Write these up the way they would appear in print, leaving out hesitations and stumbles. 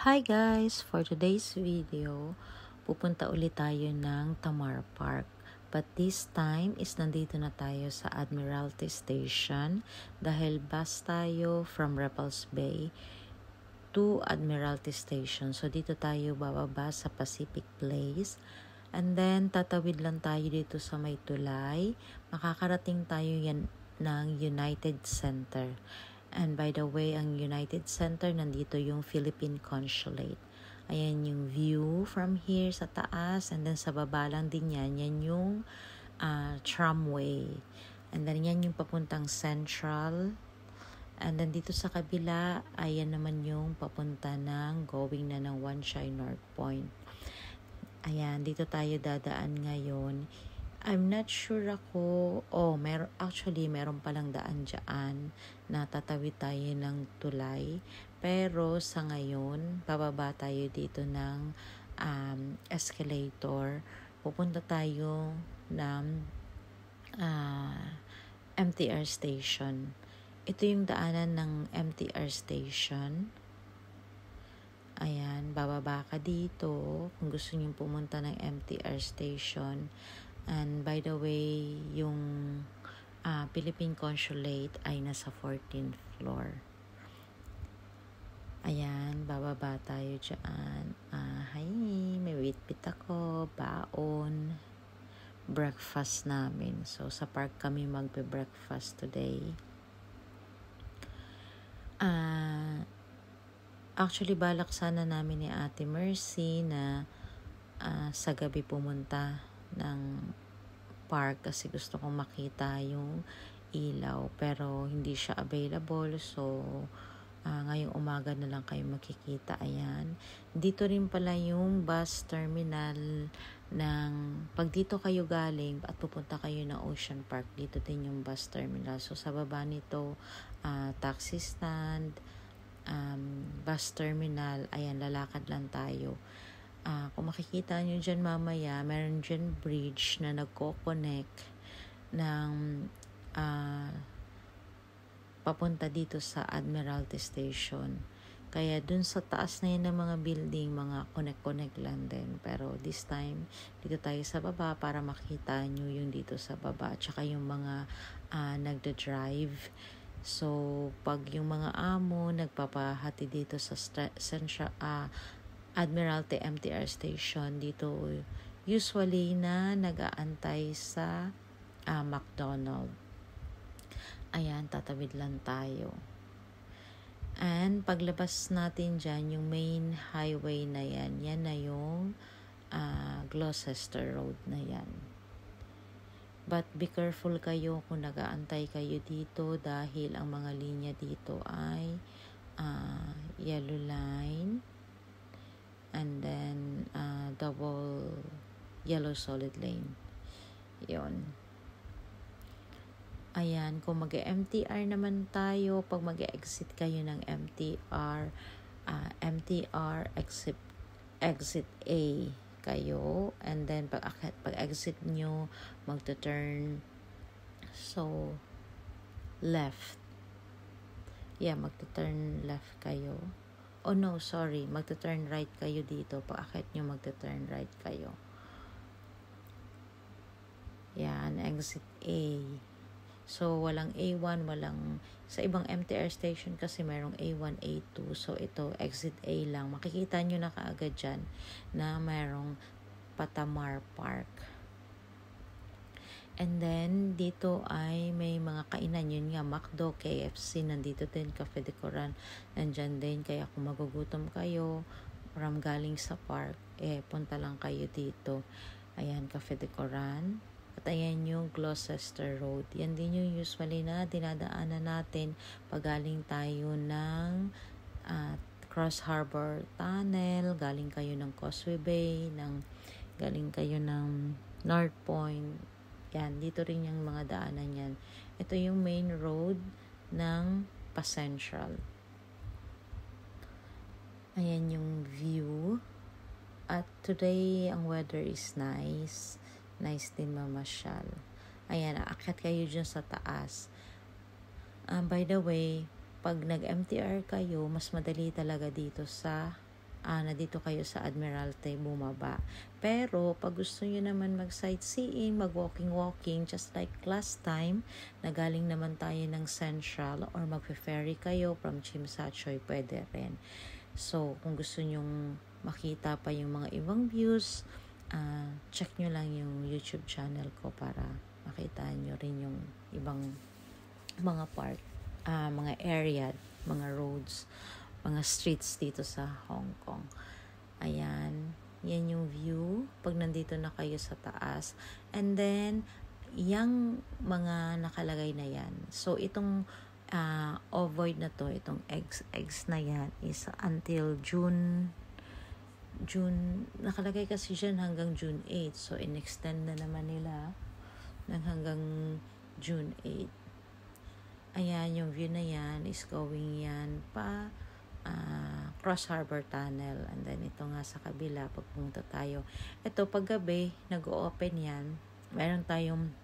Hi guys! For today's video, pupunta ulit tayo ng Tamar Park. But this time is nandito na tayo sa Admiralty Station dahil bus tayo from Repulse Bay to Admiralty Station. So dito tayo bababa sa Pacific Place. And then tatawid lang tayo dito sa may tulay. Makakarating tayo yan ng United Center. And by the way, ang United Center, nandito yung Philippine Consulate. Ayan yung view from here sa taas. And then sa baba lang din yan yung tramway. And then yan yung papuntang Central. And then dito sa kabila, ayan naman yung papunta ng going na ng Wan Chai North Point. Ayan, dito tayo dadaan ngayon. I'm not sure ako, meron palang daan dyan na tatawid tayo ng tulay. Pero sa ngayon, bababa tayo dito ng escalator. Pupunta tayo ng MTR station. Ito yung daanan ng MTR station. Ayan, bababa ka dito kung gusto nyo pumunta ng MTR station. And by the way, yung Philippine Consulate ay nasa 14th floor. Ayan, bababa tayo dyan. Hi, may witbit ako, baon, breakfast namin. So, sa park kami magbe-breakfast today. Actually, balak sana namin ni Ate Mercy na sa gabi pumunta ng park kasi gusto kong makita yung ilaw pero hindi siya available, so ngayong umaga na lang kayo makikita. Ayan, dito rin pala yung bus terminal ng pag dito kayo galing at pupunta kayo ng Ocean Park, dito din yung bus terminal. So sa baba nito taxi stand, bus terminal. Ayan, lalakad lang tayo. Kung makikita nyo dyan mamaya, meron dyan bridge na nagko-connect ng papunta dito sa Admiralty Station. Kaya dun sa taas na yun ng mga building, mga connect-connect lang din. Pero this time, dito tayo sa baba para makita nyo yung dito sa baba. Tsaka yung mga nagda-drive. So, pag yung mga amo nagpapahati dito sa Admiralty MTR Station, dito usually na nag-aantay sa McDonald. Ayan, tatawid lang tayo. And paglabas natin dyan, yung main highway na yan na yung Gloucester Road na yan. But be careful kayo kung nag-aantay kayo dito dahil ang mga linya dito ay yellow line and then double yellow solid lane. Yon. Ayan, kung mag-MTR naman tayo, pag mag-exit kayo ng MTR exit A kayo, and then pag exit nyo, magta-turn left. Yeah, magta-turn left kayo. Oh no, sorry, magta-turn right kayo dito. Pag akit nyo, magta-turn right kayo. Yan, exit A. So, walang A1, sa ibang MTR station kasi merong A1, A2. So, ito, exit A lang. Makikita nyo na kaagad dyan na merong Patamar Park. And then, dito ay may mga kainan. Yun nga, McDo, KFC, nandito din, Cafe de Coran, nandyan din. Kaya kung magugutom kayo, from galing sa park, punta lang kayo dito. Ayan, Cafe de Coran. At ayan yung Gloucester Road. Yan din yung usually na dinadaanan natin pag galing tayo ng Cross Harbor Tunnel, galing kayo ng Causeway Bay, galing kayo ng North Point. Yan, dito rin yung mga daanan yan. Ito yung main road ng Pa-Central. Ayan yung view. At today, ang weather is nice. Nice din mamasyal. Ayan, aakyat kayo dyan sa taas. By the way, pag nag-MTR kayo, mas madali talaga dito sa na dito kayo sa Admiralty bumaba. Pero pag gusto nyo naman mag-sightseeing, mag-walking, just like last time, na galing naman tayo ng Central or mag-ferry kayo from Chimsachoy, pwede rin. So, kung gusto nyong makita pa yung mga ibang views, check nyo lang yung YouTube channel ko para makita nyo rin yung ibang mga part, mga area, mga roads, mga streets dito sa Hong Kong. Ayan, yan yung view pag nandito na kayo sa taas. And then, yung mga nakalagay na yan. So, itong ovoid na to, itong eggs na yan is until June, nakalagay kasi dyan hanggang June 8. So, in-extend na naman nila ng hanggang June 8. Ayan, yung view na yan is going yan pa Cross Harbor Tunnel. And then, ito nga sa kabila, pag pumunta tayo. Ito, pag gabi, nag-open yan. Meron tayong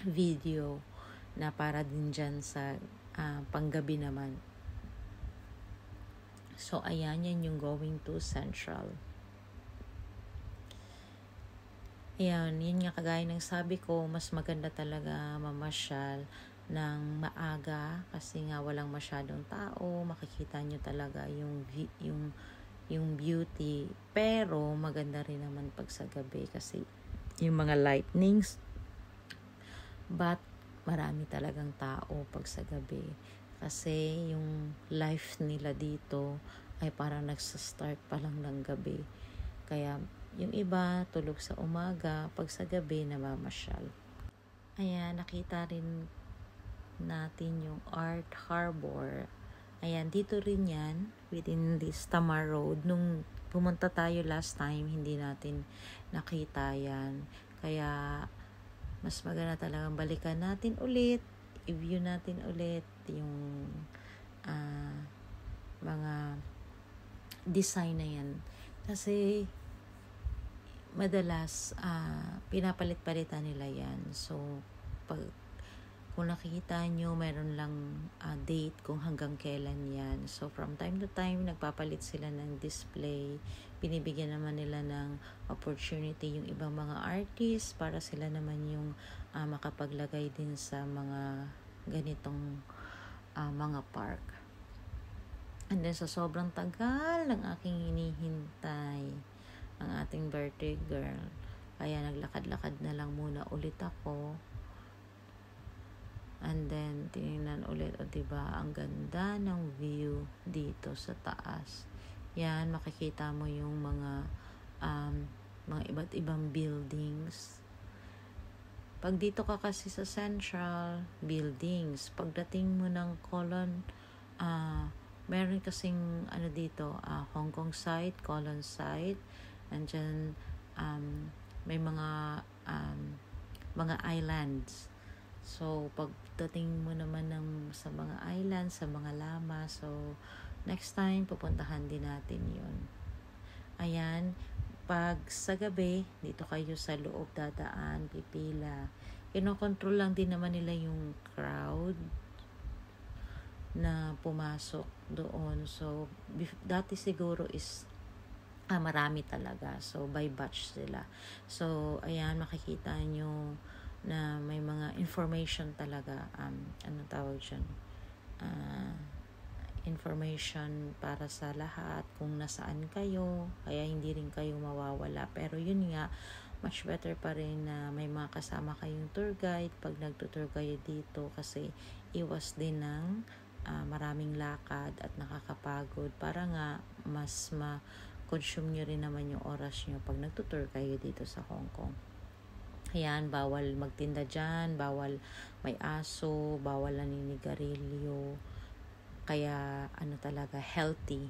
video na para din dyan sa panggabi naman. So, ayan, yan yung going to Central. Ayan, yun nga kagaya ng sabi ko, mas maganda talaga mamasyal ng maaga kasi nga walang masyadong tao, makikita nyo talaga yung beauty, pero maganda rin naman pag sa gabi kasi yung mga lightnings, but marami talagang tao pag sa gabi kasi yung life nila dito ay parang nagsa-start pa lang ng gabi, kaya yung iba tulog sa umaga, pag sa gabi namamasyal. Ayan, nakita rin natin yung Art Harbor. Ayan, dito rin yan within this Tamar Road. Nung pumunta tayo last time, hindi natin nakita yan. Kaya mas maganda talagang balikan natin ulit, i-view natin ulit yung mga design na yan. Kasi madalas pinapalit-palitan nila yan. So, kung nakikita nyo, meron lang date kung hanggang kailan yan. So, from time to time, nagpapalit sila ng display. Binibigyan naman nila ng opportunity yung ibang mga artists para sila naman yung makapaglagay din sa mga ganitong mga park. And then, sa sobrang tagal ng aking hinihintay ang ating birthday girl, kaya naglakad-lakad na lang muna ulit ako. And then, tinignan ulit, diba, ang ganda ng view dito sa taas. Yan, makikita mo yung mga iba't ibang buildings. Pag dito ka kasi sa Central, buildings. Pagdating mo ng Colon, meron kasing dito, Hong Kong side, Colon side. Andyan, may mga islands. So, pagdating mo naman sa mga islands, sa mga lama, so, next time, pupuntahan din natin yun. Ayan, pag sa gabi, dito kayo sa loob dadaan, pipila. Kinokontrol lang din naman nila yung crowd na pumasok doon. So, dati siguro is marami talaga. So, by batch sila. So, ayan, makikita nyo na may mga information talaga, tawag dyan, information para sa lahat kung nasaan kayo, kaya hindi rin kayo mawawala. Pero yun nga, much better pa rin na may mga kasama kayong tour guide pag nagtutour kayo dito kasi iwas din ng maraming lakad at nakakapagod para nga mas ma-consume nyo rin naman yung oras nyo pag nagtutour kayo dito sa Hong Kong. Ayan, bawal magtinda dyan, bawal may aso, bawal naninigarilyo. Kaya, talaga, healthy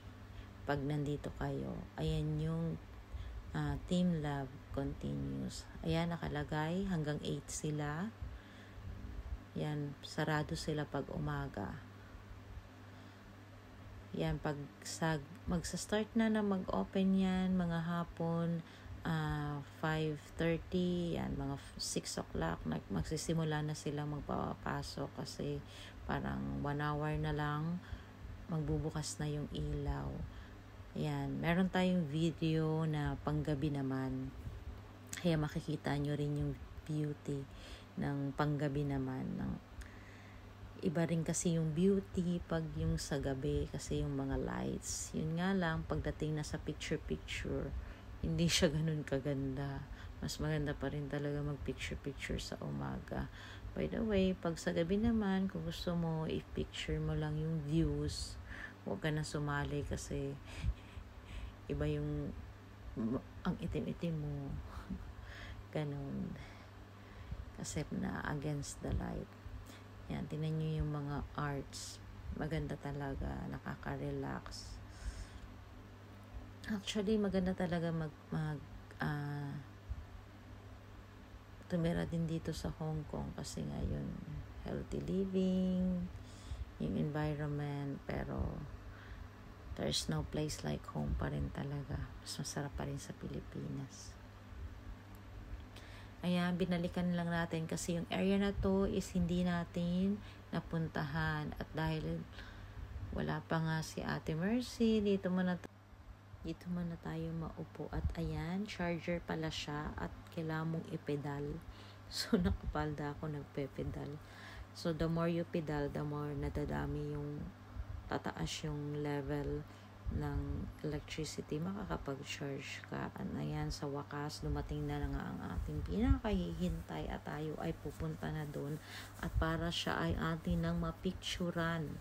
pag nandito kayo. Ayan yung Team Love continues. Ayan, nakalagay, hanggang 8 sila. Yan, sarado sila pag umaga. Yan, pag magsa-start na mag-open yan, mga hapon, 5:30, yan, mga 6 o'clock, magsisimula na silang magpapasok kasi parang 1 hour na lang, magbubukas na yung ilaw. Ayan, meron tayong video na panggabi naman. Kaya makikita nyo rin yung beauty ng panggabi naman. Iba rin kasi yung beauty pag yung sa gabi kasi yung mga lights. Yun nga lang, pagdating na sa picture-picture, hindi siya ganun kaganda. Mas maganda pa rin talaga mag-picture-picture sa umaga. By the way, pag sa gabi naman, kung gusto mo, i-picture mo lang yung views. Huwag ka na sumali kasi iba yung ang itim-itim mo. Ganun. Kasi na against the light. Yan, tingnan nyo yung mga arts. Maganda talaga. Nakaka-relax. Actually, maganda talaga tumira din dito sa Hong Kong kasi ngayon healthy living, yung environment, pero there's no place like home pa rin talaga. Mas masarap pa rin sa Pilipinas. Ayan, binalikan lang natin kasi yung area na to is hindi natin napuntahan at dahil wala pa nga si Ate Mercy, dito muna tayo maupo. At ayan, charger pala siya at kailangan mong ipedal. So, nakapalda ako nagpe-pedal. So, the more you pedal, the more nadadami yung tataas yung level ng electricity, makakapag-charge ka. At ayan, sa wakas, dumating na nga ang ating pinakahihintay at tayo ay pupunta na doon at para siya ay atin nang mapicturan.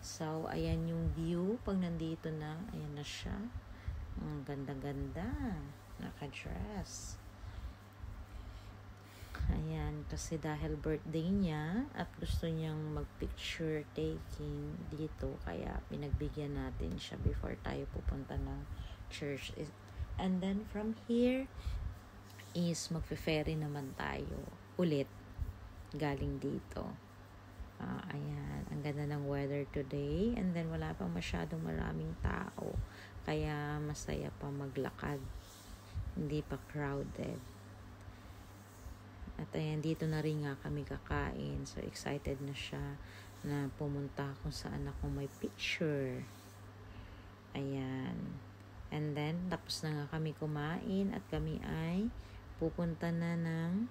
So, ayan yung view pag nandito na. Ayan na siya. Ang ganda-ganda. Naka-dress. Ayan, kasi dahil birthday niya at gusto niyang mag-picture taking dito, kaya pinagbigyan natin siya before tayo pupunta ng church. And then from here is magfe-ferry naman tayo ulit galing dito. Ayan, ang ganda ng weather today and then wala pang masyadong maraming tao, kaya masaya pa maglakad, hindi pa crowded. At ayan, dito na rin nga kami kakain. So, excited na siya na pumunta kung saan ako may picture. Ayan. And then, tapos na nga kami kumain at kami ay pupunta na ng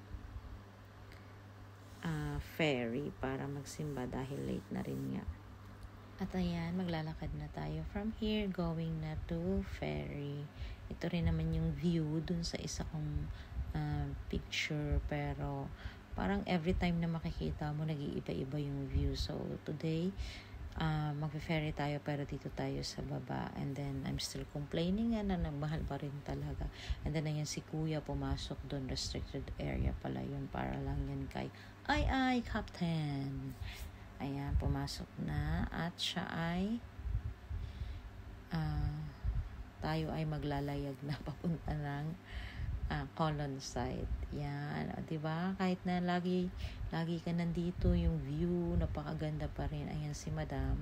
ferry para magsimba dahil late na rin nga. At ayan, maglalakad na tayo from here going na to ferry. Ito rin naman yung view dun sa isa kong picture, pero parang every time na makikita mo nag-iiba-iba yung view. So today magfe-ferry tayo pero dito tayo sa baba, and then I'm still complaining na nagmahal pa rin talaga. And then ayan si kuya pumasok doon, restricted area pala yun, para lang yan kay ay Captain. Ayan, pumasok na at siya ay tayo ay maglalayag na papunta ng Colon site. Yan, 'di ba? Kahit na lagi ka nandito, yung view napakaganda pa rin. Ayan si Madam.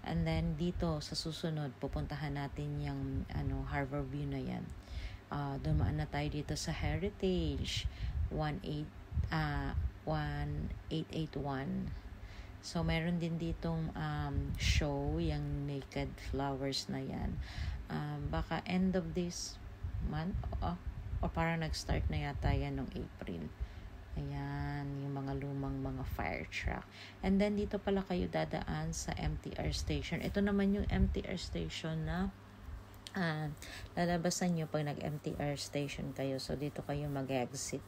And then dito sa susunod pupuntahan natin yung Harbor View na yan. Dumaan na tayo dito sa Heritage 1881. So meron din ditong show yung naked flowers na yan. Baka end of this month o parang nag-start na yata yan noong April. Ayan, yung mga lumang mga fire truck. And then dito pala kayo dadaan sa MTR station. Ito naman yung MTR station na lalabasan nyo pag nag-MTR station kayo. So dito kayo mag-exit.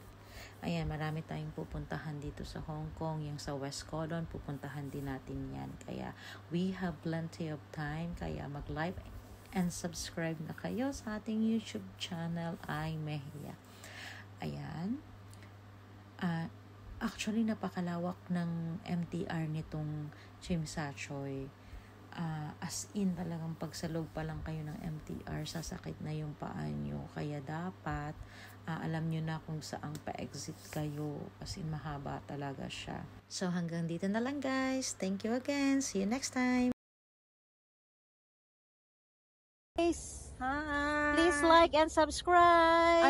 Ayan, marami tayong pupuntahan dito sa Hong Kong. Yung sa West Kowloon, pupuntahan din natin yan. Kaya we have plenty of time. Kaya mag-like and subscribe na kayo sa ating YouTube channel, ay Mejia. Ayan. Actually, napakalawak ng MTR nitong Tsim Sha Tsui. As in, talagang pagsalog pa lang kayo ng MTR, sasakit na yung paa nyo. Kaya dapat, alam nyo na kung saang pa-exit kayo. As in, mahaba talaga siya. So, hanggang dito na lang guys. Thank you again. See you next time. Hi. Please like and subscribe.